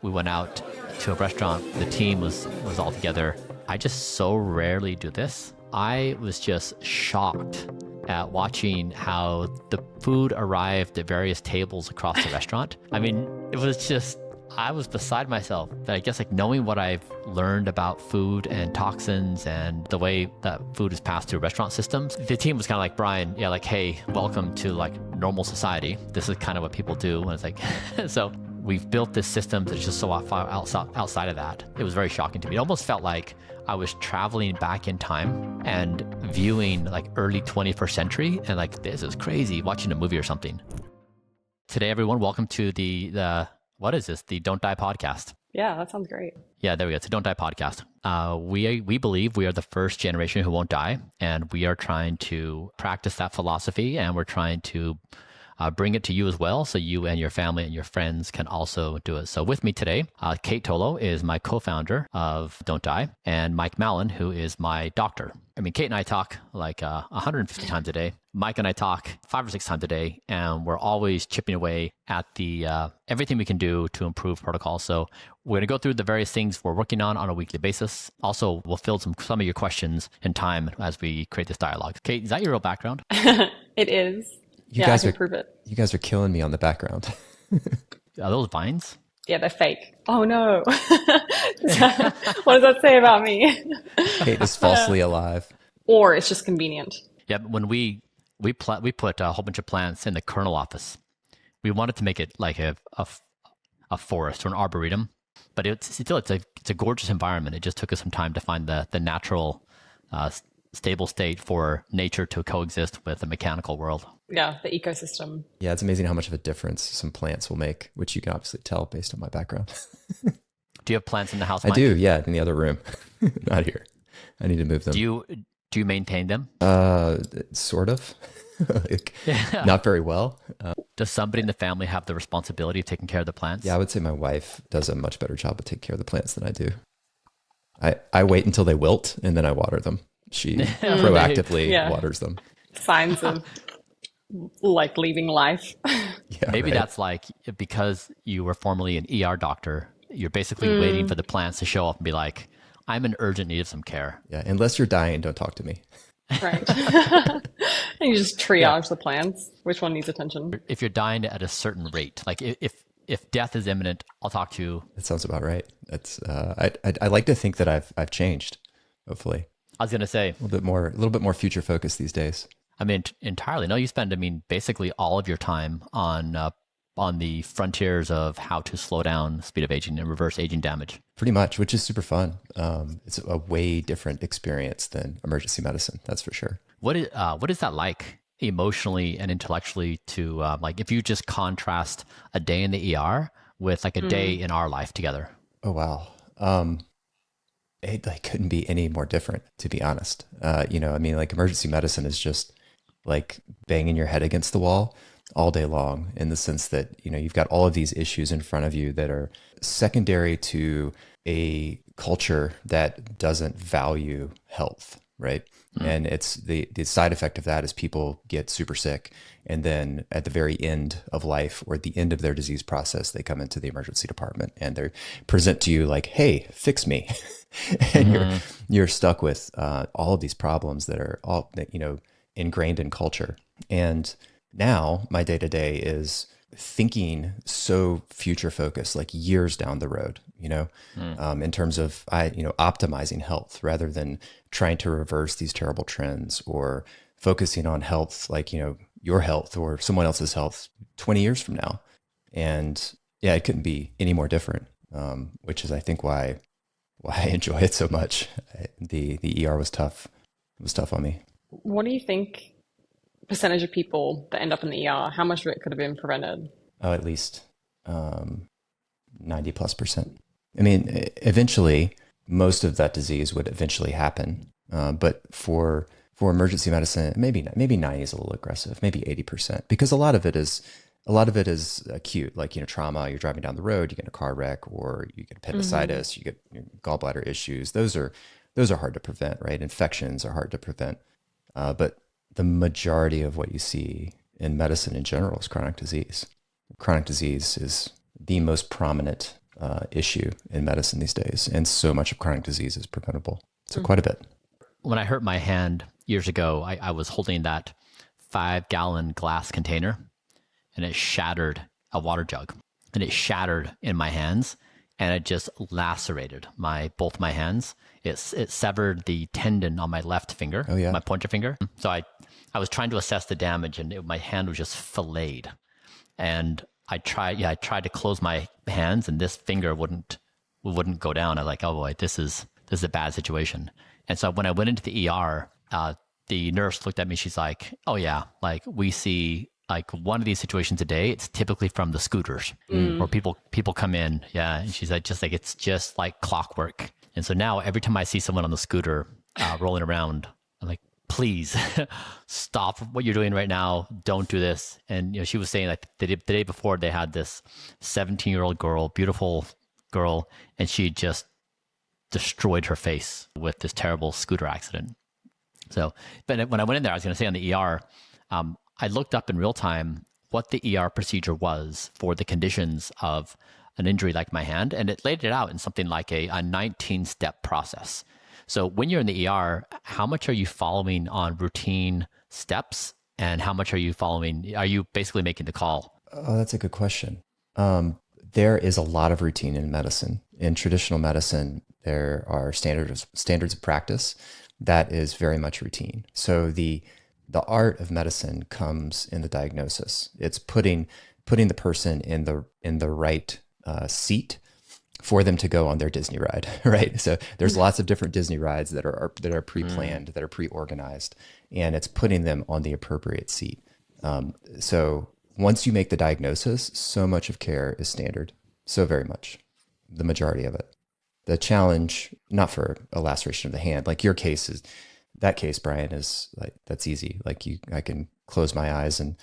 we went out to a restaurant. The team was all together. I just so rarely do this. I was just shocked at watching how the food arrived at various tables across the restaurant. I mean, it was just, I was beside myself. But I guess like knowing what I've learned about food and toxins and the way that food is passed through restaurant systems, the team was kind of like, Bryan, yeah, like, hey, welcome to like normal society. This is kind of what people do. And it's like, so we've built this system that's just so far outside of that. It was very shocking to me. It almost felt like I was traveling back in time and viewing like early 21st century and like, this is crazy, watching a movie or something. Today, everyone, welcome to the what is this? The Don't Die podcast. Yeah, that sounds great. Yeah, there we go. It's a Don't Die podcast. We believe we are the first generation who won't die, and we are trying to practice that philosophy, and we're trying to bring it to you as well, so you and your family and your friends can also do it. So with me today, Kate Tolo is my co-founder of Don't Die, and Mike Mallin, who is my doctor. I mean, Kate and I talk like 150 times a day. Mike and I talk 5 or 6 times a day, and we're always chipping away at the everything we can do to improve protocol. So we're going to go through the various things we're working on a weekly basis. Also, we'll fill some of your questions in time as we create this dialogue. Kate, is that your real background? It is. You I can are, prove it. You guys are killing me on the background. Are those vines? Yeah, they're fake. Oh no. What does that say about me? Kate is falsely alive. Or it's just convenient. Yeah, when we put a whole bunch of plants in the kernel office, we wanted to make it like a forest or an arboretum, but it's a gorgeous environment. It just took us some time to find the natural stable state for nature to coexist with the mechanical world. Yeah, the ecosystem. Yeah, it's amazing how much of a difference some plants will make, which you can obviously tell based on my background. Do you have plants in the house, I Mike? do, yeah, in the other room. Not here. I need to move them. Do you maintain them? Sort of. Not very well. Does somebody in the family have the responsibility of taking care of the plants? Yeah, I would say my wife does a much better job of taking care of the plants than I do. I wait until they wilt and then I water them. She proactively waters them. Signs of like leaving life. Yeah, Maybe right. that's like, because you were formerly an ER doctor, you're basically waiting for the plants to show up and be like, I'm in urgent need of some care. Yeah, unless you're dying, don't talk to me. Right. And you just triage the plants. Which one needs attention? If you're dying at a certain rate, like if death is imminent, I'll talk to you. That sounds about right. That's I like to think that I've changed, hopefully. I was going to say A little bit more future focused these days. I mean, entirely. No, you spend, basically all of your time on the frontiers of how to slow down the speed of aging and reverse aging damage. Pretty much, which is super fun. It's a way different experience than emergency medicine, that's for sure. What is that like emotionally and intellectually to like if you just contrast a day in the ER with like a day in our life together? Oh, wow. It like couldn't be any more different, to be honest. Like emergency medicine is just like banging your head against the wall all day long, in the sense that, you've got all of these issues in front of you that are secondary to a culture that doesn't value health, right? And it's the side effect of that is people get super sick, and then at the very end of life or at the end of their disease process, they come into the emergency department and they present to you like, hey, fix me. And you're stuck with all of these problems that are all ingrained in culture. And now my day-to-day is thinking so future focused, like years down the road, in terms of optimizing health rather than trying to reverse these terrible trends, or focusing on health, like, your health or someone else's health 20 years from now. And yeah, it couldn't be any more different, which is, I think, why I enjoy it so much. The ER was tough. It was tough on me. What do you think percentage of people that end up in the ER, how much of it could have been prevented? Oh, at least 90+%. I mean, eventually, most of that disease would eventually happen. But for emergency medicine, maybe 90 is a little aggressive, maybe 80%, because a lot of it is acute, like, trauma. You're driving down the road, you get in a car wreck, or you get appendicitis, you get gallbladder issues. Those are hard to prevent, right? Infections are hard to prevent. But the majority of what you see in medicine in general is chronic disease. Chronic disease is the most prominent issue in medicine these days, and so much of chronic disease is preventable. So quite a bit. When I hurt my hand years ago, I was holding that 5-gallon glass container, and it shattered a water jug, and it shattered in my hands, and it just lacerated both my hands. It severed the tendon on my left finger, my pointer finger. So I was trying to assess the damage, and my hand was just filleted. And I tried to close my hands, and this finger wouldn't go down. I was like, oh boy, this is a bad situation. And so when I went into the ER, the nurse looked at me. She's like, oh yeah, like we see like one of these situations a day. It's typically from the scooters where people come in. Yeah. And she's like, it's just like clockwork. And so now every time I see someone on the scooter rolling around, I'm like, please stop what you're doing right now. Don't do this. And she was saying like the day before they had this 17-year-old girl, beautiful girl, and she just destroyed her face with this terrible scooter accident. So, but when I went in there, I was going to say on the ER, I looked up in real time what the ER procedure was for the conditions of an injury like my hand, and it laid it out in something like a 19-step process. So when you're in the ER, how much are you following on routine steps, and how much are you basically making the call? Oh, that's a good question. There is a lot of routine in medicine. In traditional medicine, there are standards of practice that is very much routine. So the art of medicine comes in the diagnosis. It's putting the person in the right seat for them to go on their Disney ride, right? So there's lots of different Disney rides that are pre-planned, that are pre-organized, and it's putting them on the appropriate seat. So once you make the diagnosis, so much of care is standard, so very much, the majority of it. The challenge, not for a laceration of the hand, like your case is, that case, Bryan, is like, that's easy. Like I can close my eyes and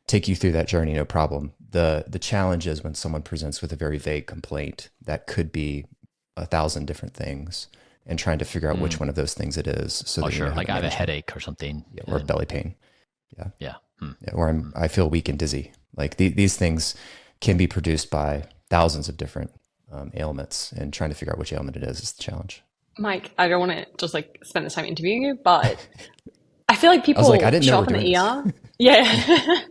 take you through that journey, no problem. The challenge is when someone presents with a very vague complaint that could be 1,000 different things, and trying to figure out which one of those things it is. So that sure, like I have a headache or something, or belly pain, yeah, or I feel weak and dizzy. Like these things can be produced by thousands of different ailments, and trying to figure out which ailment it is the challenge. Mike, I don't want to just like spend this time interviewing you, but I feel like people I didn't know show we're up in the doing ER. Yeah.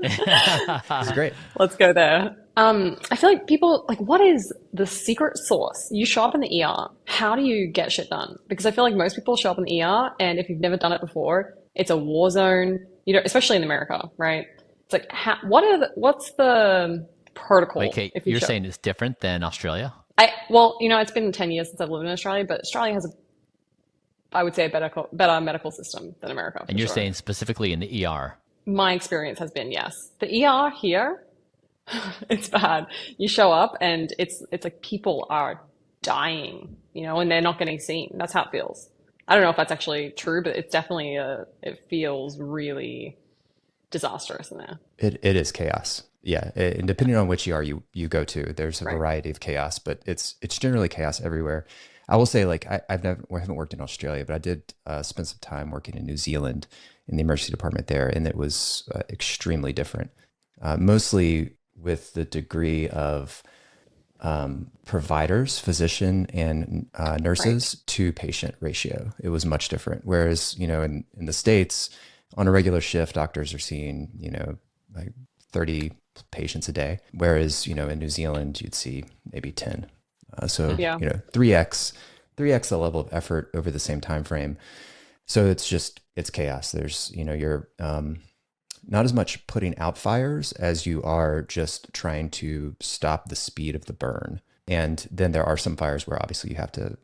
It's great. Let's go there. I feel like people like, what is the secret sauce? You show up in the ER. How do you get shit done? Because I feel like most people show up in the ER, and if you've never done it before, it's a war zone. Especially in America, right? It's like, what's the protocol? Wait, Kate, you're saying it's different than Australia? It's been 10 years since I've lived in Australia, but Australia has I would say, a better medical system than America. And you're saying specifically in the ER? My experience has been, yes. The ER here, it's bad. You show up and it's like people are dying, and they're not getting seen. That's how it feels. I don't know if that's actually true, but it's definitely it feels really disastrous in there. It is chaos. Yeah, and depending on which ER you go to, there's a variety of chaos, but it's generally chaos everywhere. I will say, like, I haven't worked in Australia, but I did spend some time working in New Zealand in the emergency department there, and it was extremely different. Mostly with the degree of providers, physician and nurses to patient ratio. It was much different. Whereas, in the States, on a regular shift, doctors are seeing, like 30 patients a day. Whereas, in New Zealand, you'd see maybe 10. So, 3x the level of effort over the same time frame. So it's chaos. There's, you're not as much putting out fires as you are just trying to stop the speed of the burn. And then there are some fires where obviously you have to,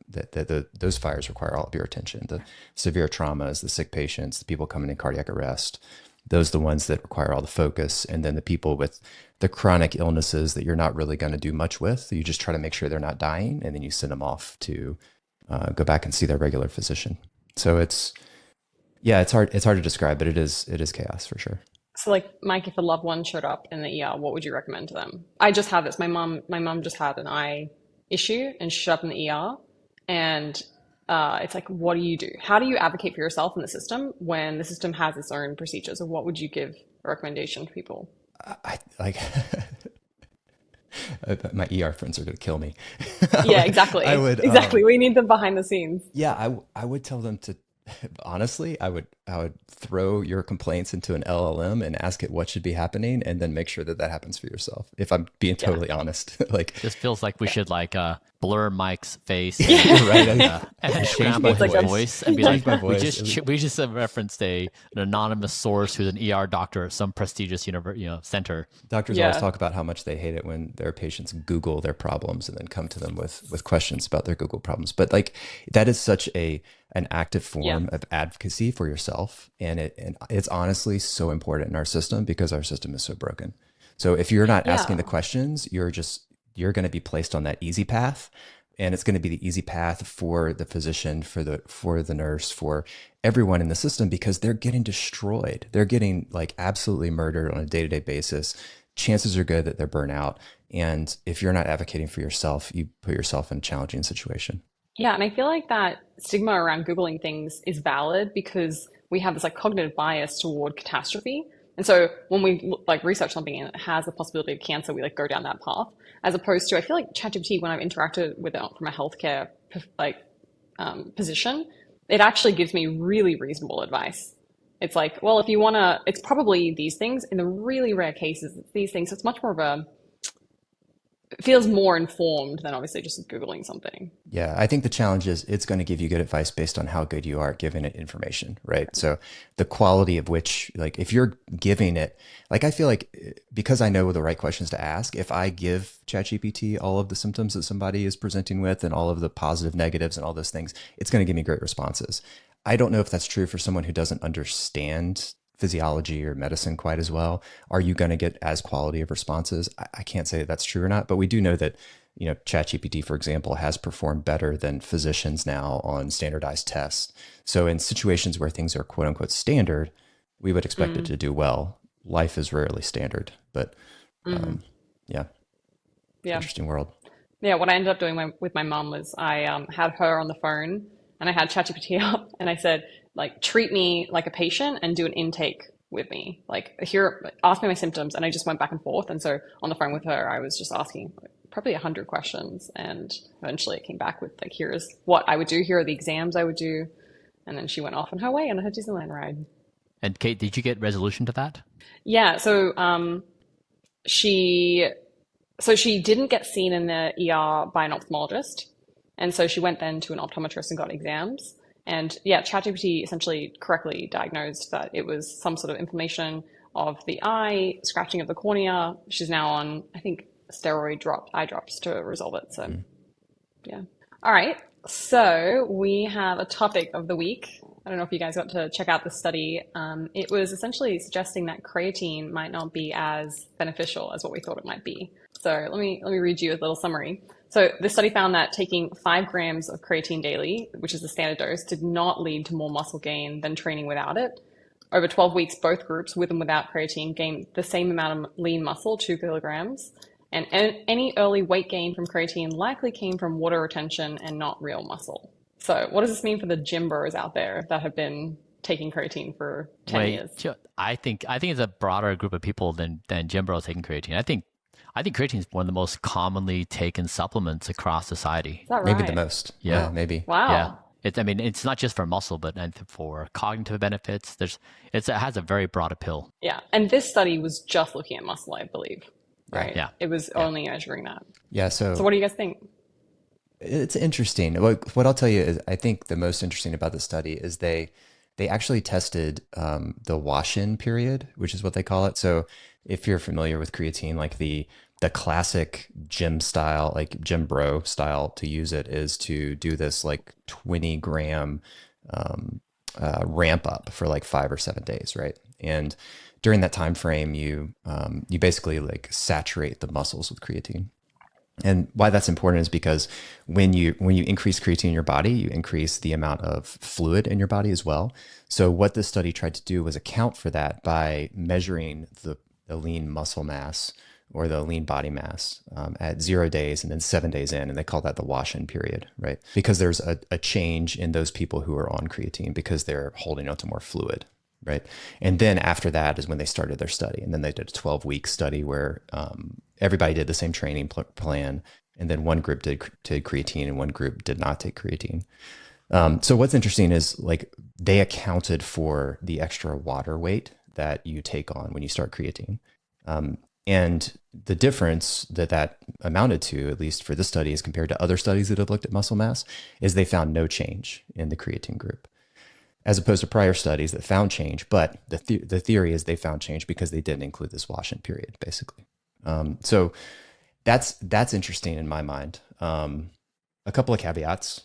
those fires require all of your attention. The severe traumas, the sick patients, the people coming in cardiac arrest, those are the ones that require all the focus. And then the people with the chronic illnesses that you're not really going to do much with, you just try to make sure they're not dying, and then you send them off to go back and see their regular physician. So it's hard to describe, but it is chaos for sure. So, like, Mike, if a loved one showed up in the ER, what would you recommend to them? I just have this. My mom just had an eye issue and she showed up in the ER, and it's like, what do you do? How do you advocate for yourself in the system when the system has its own procedures? And what would you give a recommendation to people? I like My ER friends are going to kill me. Yeah, exactly. I would, Exactly. We need them behind the scenes. yeah, I would tell them to, honestly, I would throw your complaints into an LLM and ask it what should be happening, and then make sure that that happens for yourself. If I'm being Yeah. totally honest, like, Just feels like we should like blur Mike's face right, and change scramble my his voice. voice and be Change like, my voice. we just referenced an anonymous source who's an ER doctor at some prestigious center. Doctors always Yeah. talk about how much they hate it when their patients Google their problems and then come to them with questions about their Google problems. But like that is such an active form of advocacy for yourself, and it's honestly so important in our system because our system is so broken. So if you're not asking the questions, you're going to be placed on that easy path, and it's going to be the easy path for the physician, for the nurse, for everyone in the system, because they're getting destroyed. They're getting like absolutely murdered on a day-to-day basis. Chances are good that they're burnt out. And if you're not advocating for yourself, you put yourself in a challenging situation. Yeah, and I feel like that stigma around Googling things is valid because we have this like cognitive bias toward catastrophe. And so when we like research something and it has the possibility of cancer, we like go down that path. As opposed to, I feel like ChatGPT, when I've interacted with it from a healthcare like position, it actually gives me really reasonable advice. It's like, well, if you want to, it's probably these things. In the really rare cases, it's these things. So it's much more of it feels more informed than obviously just Googling something. Yeah, I think the challenge is it's going to give you good advice based on how good you are at giving it information, right? So the quality of which, like if you're giving it, like I feel like because I know the right questions to ask, if I give ChatGPT all of the symptoms that somebody is presenting with and all of the positive, negatives and all those things, it's going to give me great responses. I don't know if that's true for someone who doesn't understand physiology or medicine quite as well. Are you going to get as quality of responses? I can't say that that's true or not, but we do know that, ChatGPT, for example, has performed better than physicians now on standardized tests. So in situations where things are quote unquote standard, we would expect it to do well. Life is rarely standard, but yeah, Yeah. interesting world. Yeah, what I ended up doing with my mom was I had her on the phone and I had ChatGPT up and I said, like, treat me like a patient and do an intake with me. Like, here, ask me my symptoms. And I just went back and forth. And so on the phone with her, I was just asking probably 100 questions. And eventually it came back with, like, here's what I would do. Here are the exams I would do. And then she went off on her way on her Disneyland ride. And Kate, did you get resolution to that? Yeah. So she didn't get seen in the ER by an ophthalmologist. And so she went then to an optometrist and got exams. And yeah, ChatGPT essentially correctly diagnosed that it was some sort of inflammation of the eye, scratching of the cornea. She's now on, I think, eye drops to resolve it. So yeah. All right. So we have a topic of the week. I don't know if you guys got to check out the study. It was essentially suggesting that creatine might not be as beneficial as what we thought it might be. So let me read you a little summary. So the study found that taking 5 grams of creatine daily, which is the standard dose, did not lead to more muscle gain than training without it. Over 12 weeks, both groups, with and without creatine, gained the same amount of lean muscle, 2 kilograms. And any early weight gain from creatine likely came from water retention and not real muscle. So what does this mean for the gym bros out there that have been taking creatine for 10 years? I think it's a broader group of people than gym bros taking creatine. I think creatine is one of the most commonly taken supplements across society. Is that right? Maybe the most. Yeah. Maybe. Wow. Yeah. It's not just for muscle, but for cognitive benefits. It has a very broad appeal. Yeah. And this study was just looking at muscle, I believe. Right? Yeah. It was only measuring that. Yeah. So what do you guys think? It's interesting. What I'll tell you is I think the most interesting about the study is they actually tested the wash-in period, which is what they call it. So if you're familiar with creatine, like the classic gym style, like gym bro style to use it is to do this like 20 gram ramp up for like 5 or 7 days, right? And during that time frame, you basically like saturate the muscles with creatine. And why that's important is because when you increase creatine in your body, you increase the amount of fluid in your body as well. So what this study tried to do was account for that by measuring the lean muscle mass or the lean body mass at 0 days and then 7 days in. And they call that the wash-in period, right? Because there's a change in those people who are on creatine because they're holding onto more fluid, right? And then after that is when they started their study. And then they did a 12-week study where everybody did the same training plan, and then one group did creatine and one group did not take creatine. So what's interesting is like they accounted for the extra water weight that you take on when you start creatine. And the difference that amounted to, at least for this study, as compared to other studies that have looked at muscle mass, is they found no change in the creatine group, as opposed to prior studies that found change. But the theory is they found change because they didn't include this wash-in period, basically. So that's interesting in my mind. A couple of caveats.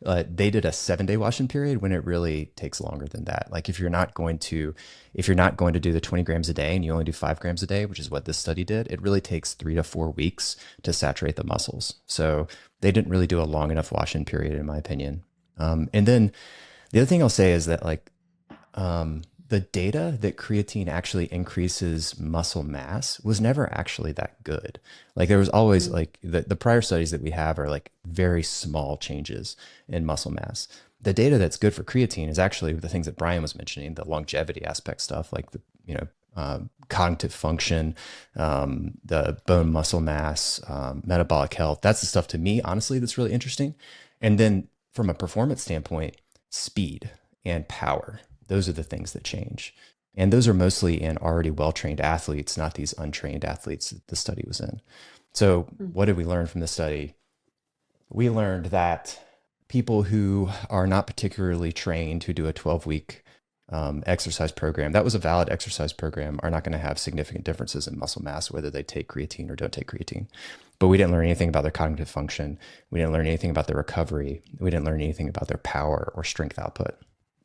They did a 7-day wash-in period when it really takes longer than that. Like if you're not going to do the 20 grams a day and you only do 5 grams a day, which is what this study did, it really takes 3 to 4 weeks to saturate the muscles. So they didn't really do a long enough wash-in period, in my opinion. And then the other thing I'll say is that like the data that creatine actually increases muscle mass was never actually that good. Like there was always like the prior studies that we have are like very small changes in muscle mass. The data that's good for creatine is actually the things that Bryan was mentioning, the longevity aspect stuff, like the, cognitive function, the bone muscle mass, metabolic health. That's the stuff to me, honestly, that's really interesting. And then from a performance standpoint, speed and power. Those are the things that change. And those are mostly in already well-trained athletes, not these untrained athletes that the study was in. So what did we learn from the study? We learned that people who are not particularly trained, who do a 12-week exercise program, that was a valid exercise program, are not going to have significant differences in muscle mass, whether they take creatine or don't take creatine. But we didn't learn anything about their cognitive function. We didn't learn anything about their recovery. We didn't learn anything about their power or strength output.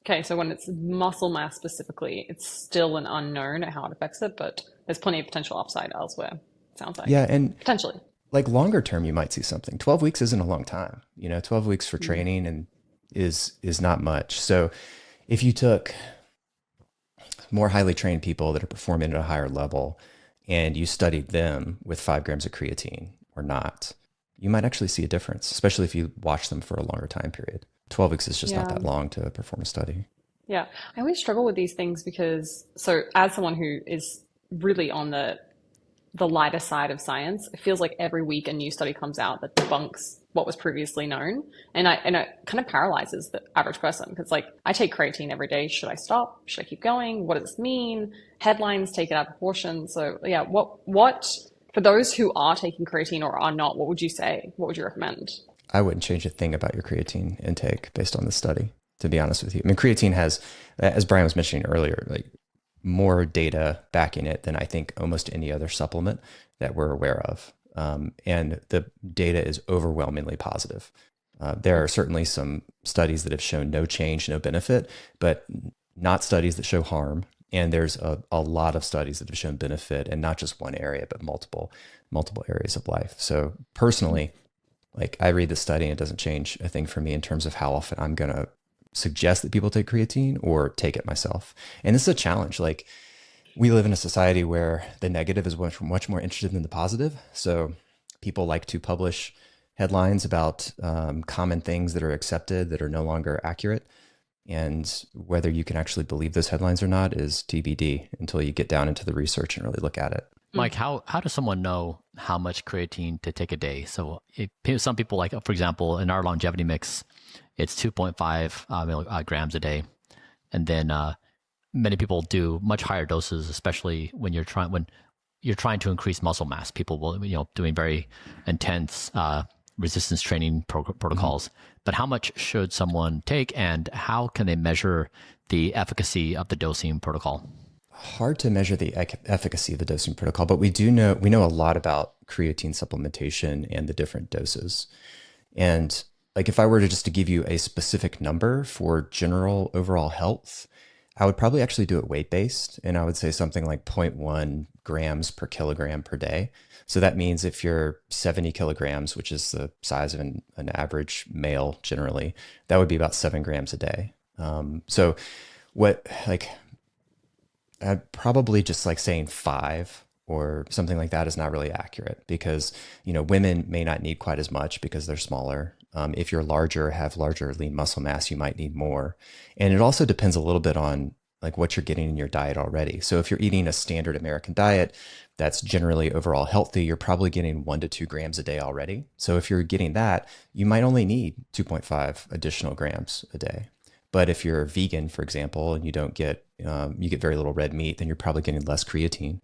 Okay, so when it's muscle mass specifically, it's still an unknown at how it affects it, but there's plenty of potential upside elsewhere, sounds like. Yeah, and potentially. Like longer term, you might see something. 12 weeks isn't a long time. 12 weeks for training and is not much. So if you took more highly trained people that are performing at a higher level and you studied them with 5 grams of creatine or not, you might actually see a difference, especially if you watch them for a longer time period. 12 weeks is just not that long to perform a study. Yeah. I always struggle with these things because, so as someone who is really on the lighter side of science, it feels like every week a new study comes out that debunks what was previously known. And it kind of paralyzes the average person because like I take creatine every day. Should I stop? Should I keep going? What does this mean? Headlines take it out of proportion. So yeah, what for those who are taking creatine or are not, what would you say? What would you recommend? I wouldn't change a thing about your creatine intake based on this study, to be honest with you. I mean, creatine has, as Bryan was mentioning earlier, like more data backing it than I think almost any other supplement that we're aware of. And the data is overwhelmingly positive. There are certainly some studies that have shown no change, no benefit, but not studies that show harm. And there's a lot of studies that have shown benefit in not just one area, but multiple areas of life. So personally, like I read the study and it doesn't change a thing for me in terms of how often I'm going to suggest that people take creatine or take it myself. And this is a challenge. Like we live in a society where the negative is much more interested than the positive. So people like to publish headlines about common things that are accepted that are no longer accurate. And whether you can actually believe those headlines or not is TBD until you get down into the research and really look at it. Mike, how does someone know how much creatine to take a day? So some people, like, for example, in our longevity mix, it's 2.5 grams a day. And then many people do much higher doses, especially when you're trying to increase muscle mass. People will, doing very intense resistance training protocols. But how much should someone take and how can they measure the efficacy of the dosing protocol? Hard to measure the efficacy of the dosing protocol, but we know a lot about creatine supplementation and the different doses. And like if I were to give you a specific number for general overall health, I would probably actually do it weight-based. And I would say something like 0.1 grams per kilogram per day. So that means if you're 70 kilograms, which is the size of an average male generally, that would be about 7 grams a day. I'd probably just like saying 5 or something like that is not really accurate because, women may not need quite as much because they're smaller. If you're larger, have larger lean muscle mass, you might need more. And it also depends a little bit on like what you're getting in your diet already. So if you're eating a standard American diet that's generally overall healthy, you're probably getting 1 to 2 grams a day already. So if you're getting that, you might only need 2.5 additional grams a day. But if you're vegan, for example, and you don't get you get very little red meat, then you're probably getting less creatine.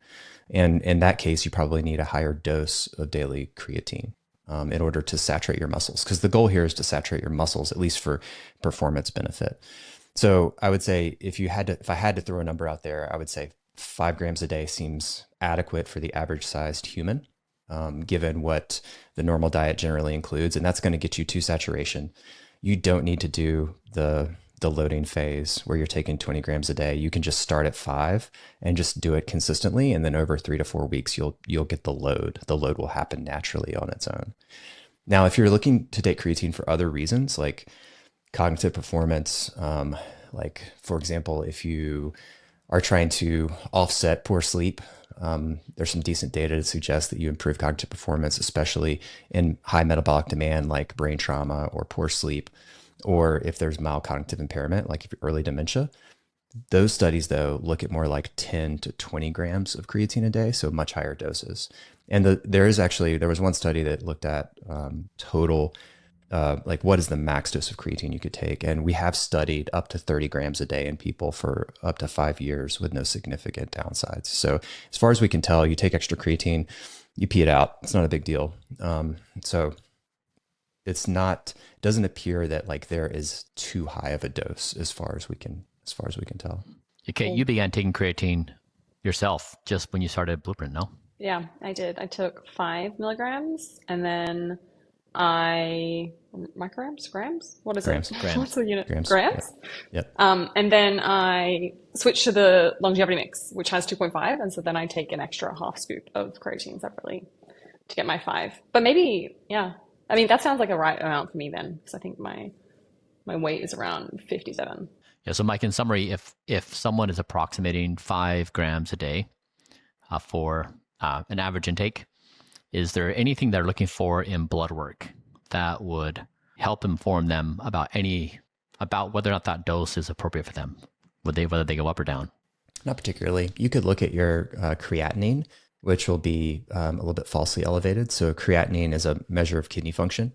And in that case, you probably need a higher dose of daily creatine in order to saturate your muscles. Because the goal here is to saturate your muscles, at least for performance benefit. So I would say if I had to throw a number out there, I would say 5 grams a day seems adequate for the average sized human, given what the normal diet generally includes. And that's going to get you to saturation. You don't need to do the loading phase where you're taking 20 grams a day. You can just start at 5 and just do it consistently. And then over 3 to 4 weeks, you'll get the load. The load will happen naturally on its own. Now, if you're looking to take creatine for other reasons, like cognitive performance, like for example, if you are trying to offset poor sleep, there's some decent data to suggest that you improve cognitive performance, especially in high metabolic demand, like brain trauma or poor sleep, or if there's mild cognitive impairment, like if you're early dementia. Those studies, though, look at more like 10 to 20 grams of creatine a day, so much higher doses. And there was one study that looked at total, like what is the max dose of creatine you could take. And we have studied up to 30 grams a day in people for up to 5 years with no significant downsides. So as far as we can tell, you take extra creatine, you pee it out. It's not a big deal. So doesn't appear that like there is too high of a dose as far as we can tell. Okay, you began taking creatine yourself just when you started Blueprint, no? Yeah, I did. I took 5 milligrams and then micrograms, grams? What is Grams. it? Grams. What's the unit? Grams. Grams? Yep. And then I switched to the longevity mix, which has 2.5. And so then I take an extra half scoop of creatine separately to get my 5. But maybe, yeah. I mean, that sounds like a right amount for me then, because I think my weight is around 57. Yeah, so Mike, in summary, if someone is approximating 5 grams a day for an average intake, is there anything they're looking for in blood work that would help inform them about whether or not that dose is appropriate for them, whether they go up or down? Not particularly. You could look at your creatinine, which will be a little bit falsely elevated. So creatinine is a measure of kidney function,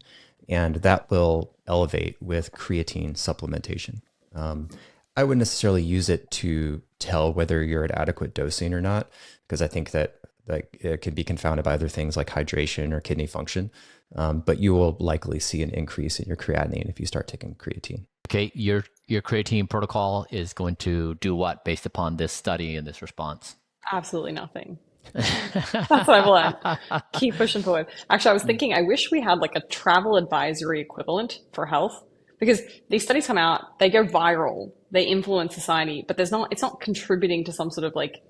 and that will elevate with creatine supplementation. I wouldn't necessarily use it to tell whether you're at adequate dosing or not, because I think that it can be confounded by other things like hydration or kidney function. But you will likely see an increase in your creatinine if you start taking creatine. Okay, your creatine protocol is going to do what based upon this study and this response? Absolutely nothing. That's what I've learned. Keep pushing forward. Actually, I was thinking, I wish we had like a travel advisory equivalent for health, because these studies come out, they go viral, they influence society, but it's not contributing to some sort of like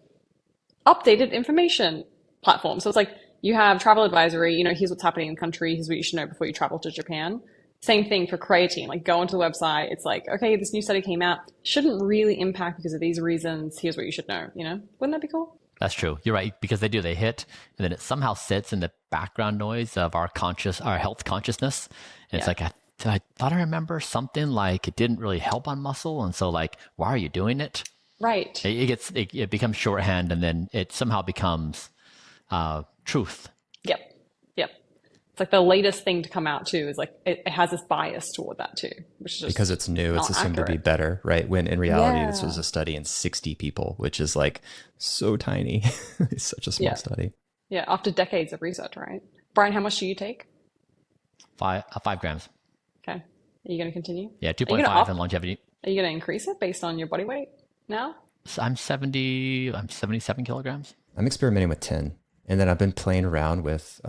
updated information platform. So it's like you have travel advisory, here's what's happening in the country, here's what you should know before you travel to Japan. Same thing for creatine, like go onto the website, it's like, okay, this new study came out, shouldn't really impact because of these reasons, here's what you should know, Wouldn't that be cool? That's true. You're right, because they hit, and then it somehow sits in the background noise of our health consciousness. And it's like, I thought I remember something like it didn't really help on muscle. And so like, why are you doing it? Right. It becomes shorthand, and then it somehow becomes truth. Yep. It's like the latest thing to come out too is like, it has this bias toward that too, which is just because it's new, it's assumed to be better, right? When in reality, this was a study in 60 people, which is like so tiny. It's such a small study. Yeah, after decades of research, right? Bryan, how much do you take? 5 grams. Okay. Are you going to continue? Yeah, 2.5 in longevity. Are you going to increase it based on your body weight now? So I'm 77 kilograms. I'm experimenting with 10. And then I've been playing around with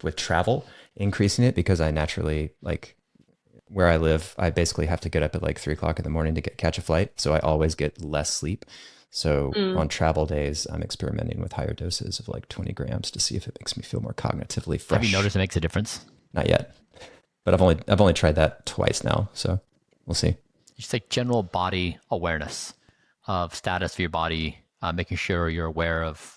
with travel, increasing it, because I naturally, like where I live, I basically have to get up at like 3 o'clock in the morning to catch a flight. So I always get less sleep. So on travel days, I'm experimenting with higher doses of like 20 grams to see if it makes me feel more cognitively fresh. Have you noticed it makes a difference? Not yet, but I've only tried that twice now. So we'll see. Just like general body awareness of status of your body, making sure you're aware of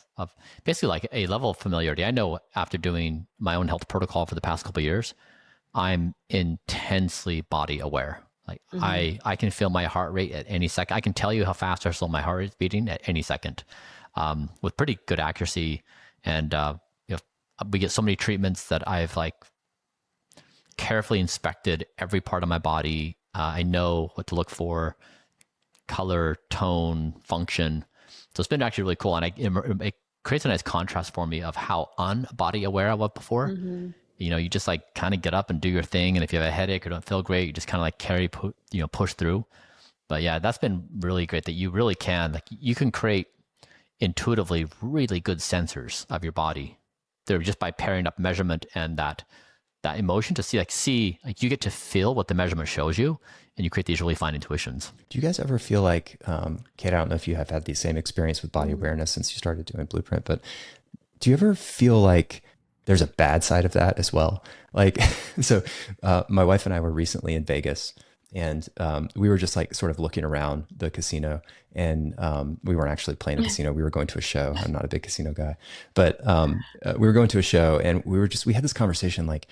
basically like a level of familiarity. I know after doing my own health protocol for the past couple of years, I'm intensely body aware Like Hmm. I can feel my heart rate at any second. I can tell you how fast or slow my heart is beating at any second, with pretty good accuracy. And you know, we get so many treatments that I've like carefully inspected every part of my body. I know what to look for: color, tone, function. So it's been actually really cool, and it creates a nice contrast for me of how unbody aware I was before. Hmm. You know, you just like kind of get up and do your thing, and if you have a headache or don't feel great, you just kind of like push through. But yeah, that's been really great that you really can like you can create intuitively really good sensors of your body. They're just by pairing up measurement and that emotion to see like you get to feel what the measurement shows you, and you create these really fine intuitions. Do you guys ever feel like, Kate, I don't know if you have had the same experience with body Hmm. awareness since you started doing Blueprint, but do you ever feel like there's a bad side of that as well? Like, so my wife and I were recently in Vegas, and we were just like sort of looking around the casino, and we weren't actually playing a casino. We were going to a show. I'm not a big casino guy, but we were going to a show, and we had this conversation like,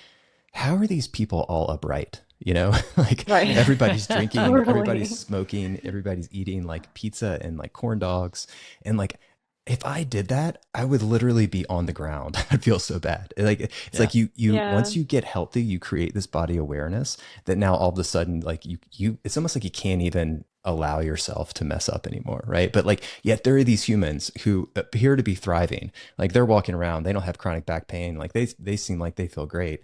how are these people all upright? You know, like Right. everybody's drinking, everybody's Totally. smoking, everybody's eating like pizza and like corn dogs. And like, if I did that, I would literally be on the ground. I'd feel so bad. Like, it's Yeah. like Yeah. once you get healthy, you create this body awareness that now all of a sudden, like it's almost like you can't even allow yourself to mess up anymore. Right. But like, yet there are these humans who appear to be thriving. Like they're walking around, they don't have chronic back pain. Like they seem like they feel great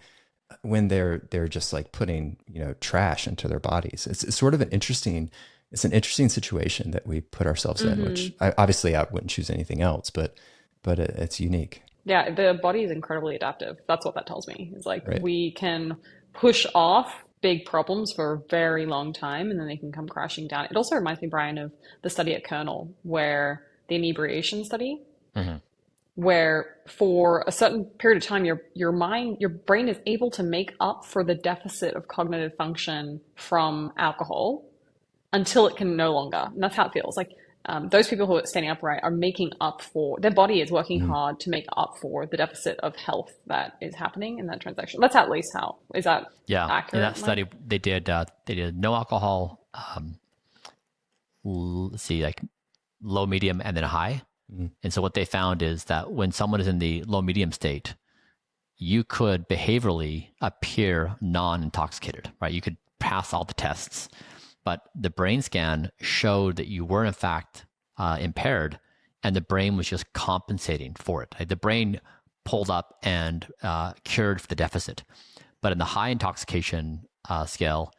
when they're just like putting trash into their bodies. It's sort of an interesting situation that we put ourselves in, which Hmm. obviously I wouldn't choose anything else, but it's unique, Yeah, the body is incredibly adaptive. That's what that tells me. It's like right? we can push off big problems for a very long time and then they can come crashing down. It also reminds me, Brian, of the study at Kernel, where the inebriation study, Hmm. where for a certain period of time your brain is able to make up for the deficit of cognitive function from alcohol until it can no longer. And that's how it feels. Like those people who are standing upright are making up for their body is working Mhm. hard to make up for the deficit of health that is happening in that transaction. That's at least how is that Yeah. In that accurate, Mike? study, they did no alcohol. Let's see, like low, medium, and then high. Mhm. And so what they found is that when someone is in the low medium state, you could behaviorally appear non-intoxicated, right? You could pass all the tests, but the brain scan showed that you were in fact impaired, and the brain was just compensating for it. Like the brain pulled up and cured for the deficit, but in the high intoxication scale,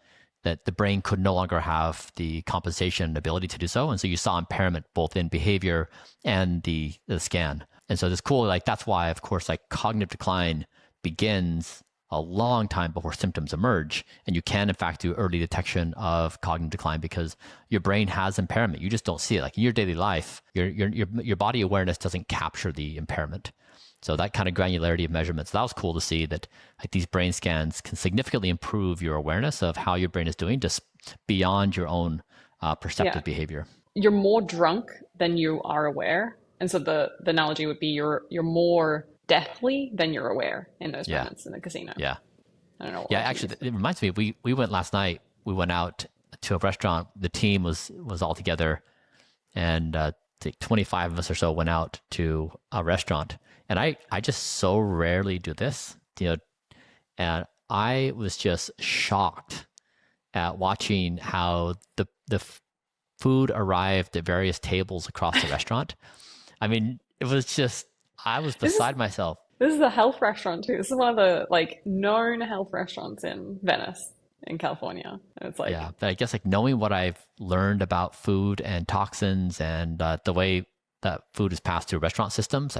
that the brain could no longer have the compensation ability to do so, and so you saw impairment both in behavior and the scan. And so it's cool. Like that's why, of course, like cognitive decline begins a long time before symptoms emerge, and you can in fact do early detection of cognitive decline because your brain has impairment. You just don't see it. Like in your daily life, your body awareness doesn't capture the impairment. So that kind of granularity of measurements, that was cool to see that like these brain scans can significantly improve your awareness of how your brain is doing just beyond your own Yeah. perceptive behavior. You're more drunk than you are aware. And so the analogy would be you're more deathly than you're aware in those Yeah. moments in the casino. Yeah. I don't know what Yeah. word to Actually, use, but it reminds me, we went last night, we went out to a restaurant. The team was all together, and I think 25 of us or so went out to a restaurant. And I just so rarely do this, and I was just shocked at watching how the food arrived at various tables across the restaurant. I mean, it was just I was this is beside myself. this is a health restaurant too. This is one of the like known health restaurants in Venice, in California. And it's like, Yeah, but I guess like knowing what I've learned about food and toxins and the way that food is passed through restaurant systems,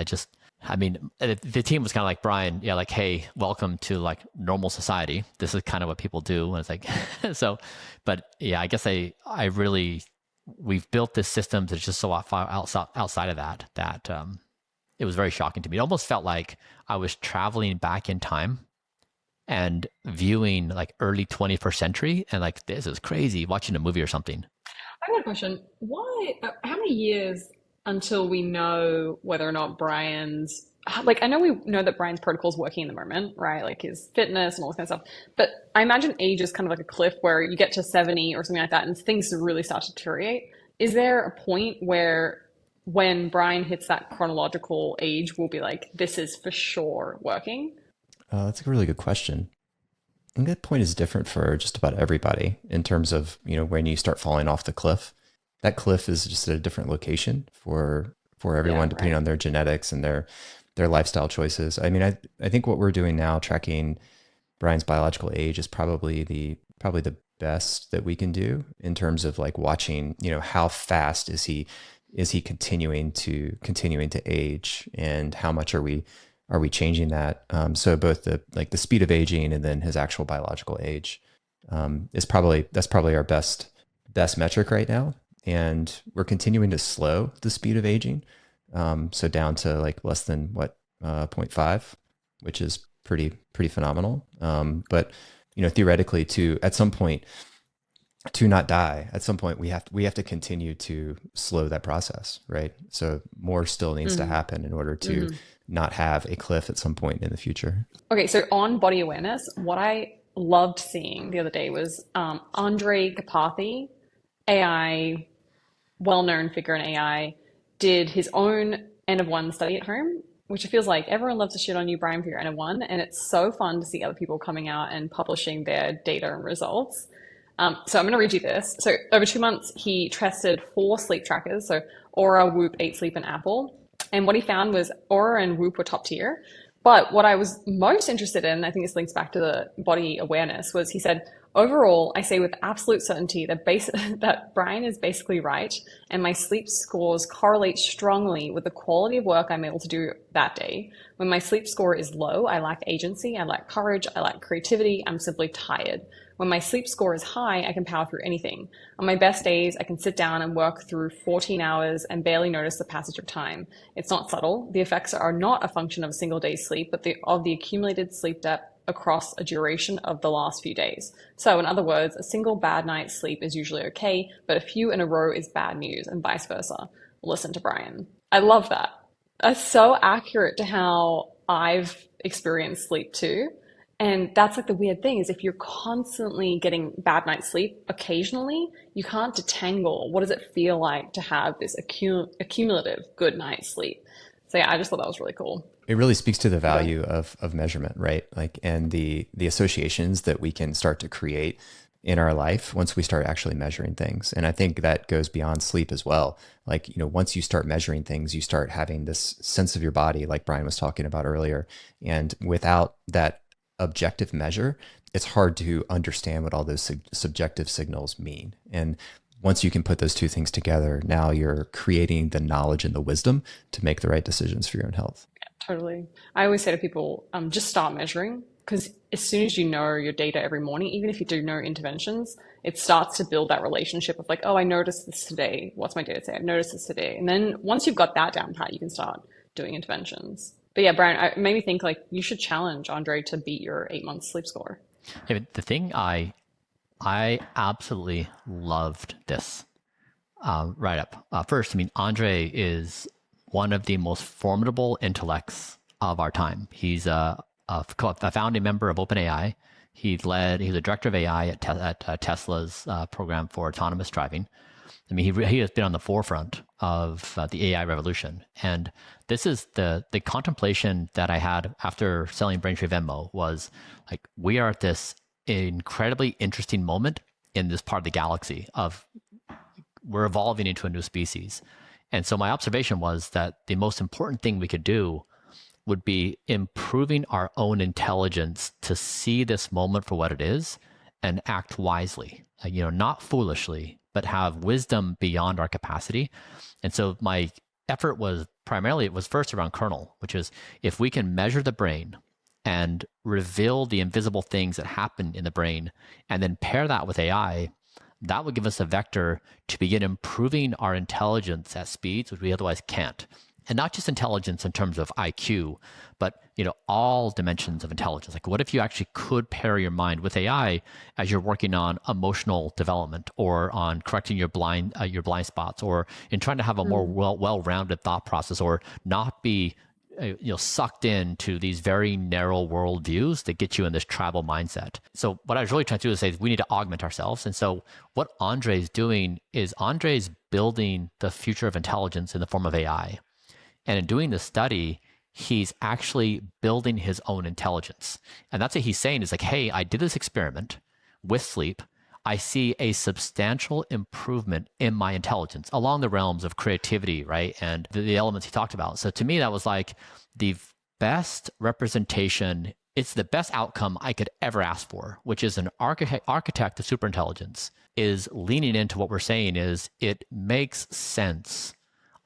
I mean, the team was kind of like Bryan, yeah, like, hey, welcome to like normal society. This is kind of what people do, and it's like, so, but yeah, I guess I really, we've built this system that's just so far outside of that it was very shocking to me. It almost felt like I was traveling back in time and viewing like early 21st century and like this is crazy watching a movie or something. I got a question. Why, how many years until we know whether or not Brian's like I know we know that Brian's protocol is working in the moment, right? Like his fitness and all this kind of stuff. But I imagine age is kind of like a cliff where you get to 70 or something like that and things really start to deteriorate. Is there a point where when Brian hits that chronological age, we'll be like, this is for sure working? That's a really good question. I think that point is different for just about everybody in terms of, when you start falling off the cliff. That cliff is just at a different location for Yeah, everyone, depending right. on their genetics and their lifestyle choices. I mean, I think what we're doing now, tracking Brian's biological age, is probably the best that we can do in terms of like watching, how fast is he continuing to age, and how much are we changing that? So both the speed of aging and then his actual biological age that's probably our best metric right now. And we're continuing to slow the speed of aging, so down to like less than what, zero point 0.5, which is pretty phenomenal. But theoretically, to at some point to not die, at some point we have to continue to slow that process, right? So more still needs to Hmm. happen in order to Hmm. not have a cliff at some point in the future. Okay, so on body awareness, what I loved seeing the other day was Andrej Karpathy, AI, well-known figure in AI, did his own N of one study at home, which it feels like everyone loves to shit on you, Brian, for your N of one, and it's so fun to see other people coming out and publishing their data and results. So I'm going to read you this. So over 2 months, he tested four sleep trackers, so Aura, Whoop, Eight Sleep, and Apple. And what he found was Aura and Whoop were top tier. But what I was most interested in, I think this links back to the body awareness, was he said, overall, I say with absolute certainty that that Brian is basically right, and my sleep scores correlate strongly with the quality of work I'm able to do that day. When my sleep score is low, I lack agency, I lack courage, I lack creativity, I'm simply tired. When my sleep score is high, I can power through anything. On my best days, I can sit down and work through 14 hours and barely notice the passage of time. It's not subtle. The effects are not a function of a single day's sleep, but of the accumulated sleep debt across a duration of the last few days. So, in other words, a single bad night's sleep is usually okay, but a few in a row is bad news, and vice versa. Listen to Brian. I love that. That's so accurate to how I've experienced sleep too. And that's like the weird thing is if you're constantly getting bad night's sleep occasionally, you can't detangle what does it feel like to have this accumulative good night's sleep. So yeah, I just thought that was really cool. It really speaks to the Okay. value of measurement, right? Like, and the associations that we can start to create in our life once we start actually measuring things. And I think that goes beyond sleep as well. Like, once you start measuring things, you start having this sense of your body, like Brian was talking about earlier. And without that objective measure, it's hard to understand what all those subjective signals mean. And once you can put those two things together, now you're creating the knowledge and the wisdom to make the right decisions for your own health. Totally. I always say to people, just start measuring because as soon as you know your data every morning, even if you do no interventions, it starts to build that relationship of like, oh, I noticed this today. What's my data say? I've noticed this today. And then once you've got that down pat, you can start doing interventions. But yeah, Brian, it made me think like you should challenge Andre to beat your 8 month sleep score. Yeah, but the thing I absolutely loved this right up. First, I mean, Andre is one of the most formidable intellects of our time. He's a founding member of OpenAI. He's a director of AI at Tesla's program for autonomous driving. I mean, he has been on the forefront of the AI revolution. And this is the contemplation that I had after selling Braintree Venmo was like, we are at this incredibly interesting moment in this part of the galaxy of we're evolving into a new species. And so my observation was that the most important thing we could do would be improving our own intelligence to see this moment for what it is and act wisely, not foolishly, but have wisdom beyond our capacity. And so my effort was primarily, it was first around kernel, which is if we can measure the brain and reveal the invisible things that happen in the brain and then pair that with AI, that would give us a vector to begin improving our intelligence at speeds which we otherwise can't. And not just intelligence in terms of IQ, but all dimensions of intelligence. Like, what if you actually could pair your mind with AI as you're working on emotional development, or on correcting your blind spots, or in trying to have a more well-rounded thought process, or not be sucked into these very narrow worldviews that get you in this tribal mindset. So what I was really trying to do is say we need to augment ourselves. And so what Andrej's doing is Andrej's building the future of intelligence in the form of AI. And in doing this study, he's actually building his own intelligence. And that's what he's saying is like, hey, I did this experiment with sleep. I see a substantial improvement in my intelligence along the realms of creativity, right? And the elements he talked about. So to me, that was like the best representation. It's the best outcome I could ever ask for, which is an architect of superintelligence is leaning into what we're saying is it makes sense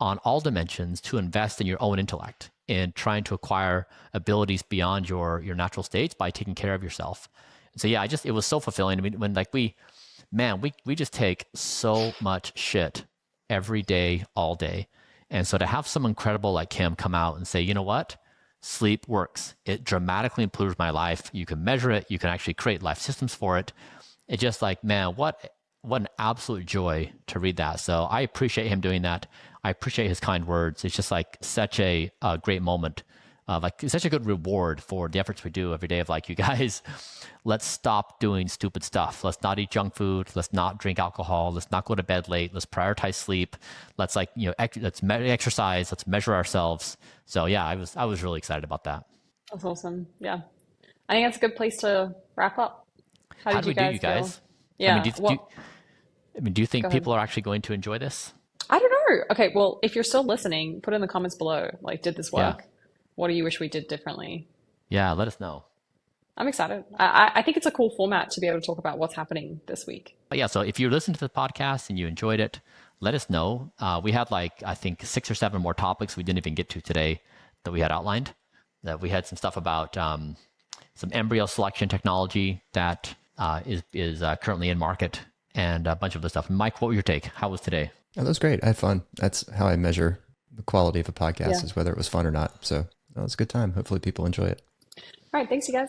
on all dimensions to invest in your own intellect in trying to acquire abilities beyond your natural states by taking care of yourself. So yeah, it was so fulfilling. I mean, when like we just take so much shit every day, all day. And so to have someone incredible like him come out and say, you know what? Sleep works. It dramatically improves my life. You can measure it. You can actually create life systems for it. It's just like, man, what an absolute joy to read that. So I appreciate him doing that. I appreciate his kind words. It's just like such a great moment. Like such a good reward for the efforts we do every day of like, you guys, let's stop doing stupid stuff. Let's not eat junk food. Let's not drink alcohol. Let's not go to bed late. Let's prioritize sleep. Let's like, let's exercise. Let's measure ourselves. So yeah, I was really excited about that. That's awesome. Yeah. I think that's a good place to wrap up. How did you guys feel? Yeah. I mean, do you think people are actually going to enjoy this? I don't know. Okay. Well, if you're still listening, put in the comments below, like, did this work? Yeah. What do you wish we did differently? Yeah, let us know. I'm excited. I think it's a cool format to be able to talk about what's happening this week. But yeah, so if you listened to the podcast and you enjoyed it, let us know. We had like, I think 6 or 7 more topics we didn't even get to today that we had outlined. That we had some stuff about some embryo selection technology that is currently in market and a bunch of other stuff. Mike, what was your take? How was today? Oh, that was great. I had fun. That's how I measure the quality of a podcast is whether it was fun or not. So that was a good time. Hopefully people enjoy it. All right. Thanks, you guys.